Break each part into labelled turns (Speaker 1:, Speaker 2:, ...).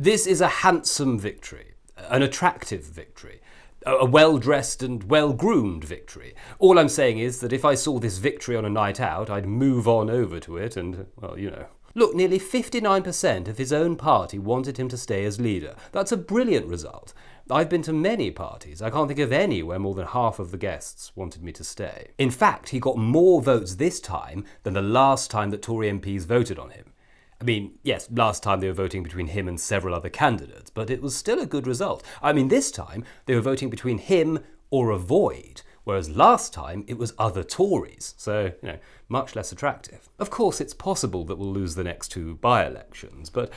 Speaker 1: This is a handsome victory, an attractive victory, a well-dressed and well-groomed victory. All I'm saying is that if I saw this victory on a night out, I'd move on over to it and, well, you know. Look, nearly 59% of his own party wanted him to stay as leader. That's a brilliant result. I've been to many parties. I can't think of any where more than half of the guests wanted me to stay. In fact, he got more votes this time than the last time that Tory MPs voted on him. I mean, yes, last time they were voting between him and several other candidates, but it was still a good result. I mean, this time they were voting between him or a void, whereas last time it was other Tories, so, you know, much less attractive. Of course, it's possible that we'll lose the next two by-elections, but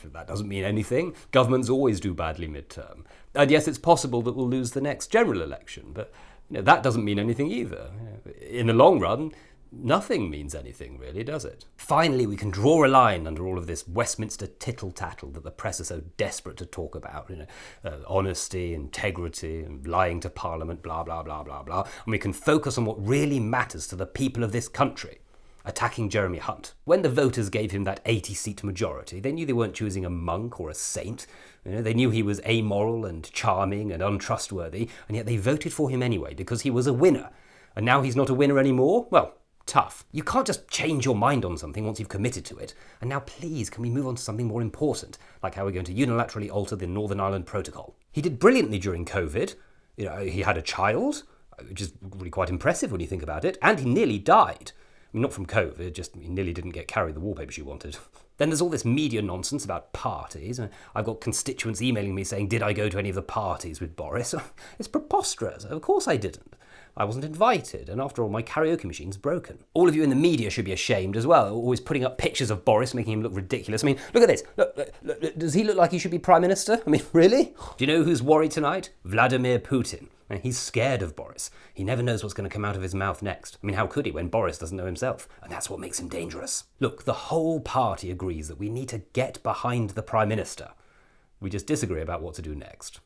Speaker 1: that doesn't mean anything. Governments always do badly midterm. And yes, it's possible that we'll lose the next general election, but that doesn't mean anything either. In the long run, nothing means anything, really, does it? Finally, we can draw a line under all of this Westminster tittle-tattle that the press are so desperate to talk about. Honesty, integrity, and lying to Parliament, blah, blah, blah, blah, blah. And we can focus on what really matters to the people of this country. Attacking Jeremy Hunt. When the voters gave him that 80-seat majority, they knew they weren't choosing a monk or a saint. They knew he was amoral and charming and untrustworthy, and yet they voted for him anyway because he was a winner. And now he's not a winner anymore? Well, tough. You can't just change your mind on something once you've committed to it. And now please, can we move on to something more important, like how we're going to unilaterally alter the Northern Ireland Protocol? He did brilliantly during COVID. He had a child, which is really quite impressive when you think about it, and he nearly died. I mean, not from COVID, just he nearly didn't get Carrie the wallpaper she wanted. Then there's all this media nonsense about parties. I've got constituents emailing me saying, did I go to any of the parties with Boris? It's preposterous. Of course I didn't. I wasn't invited, and after all, my karaoke machine's broken. All of you in the media should be ashamed as well, always putting up pictures of Boris, making him look ridiculous. I mean, look at this. Look, does he look like he should be Prime Minister? I mean, really? Do you know who's worried tonight? Vladimir Putin. He's scared of Boris. He never knows what's going to come out of his mouth next. I mean, how could he when Boris doesn't know himself? And that's what makes him dangerous. Look, the whole party agrees that we need to get behind the Prime Minister. We just disagree about what to do next.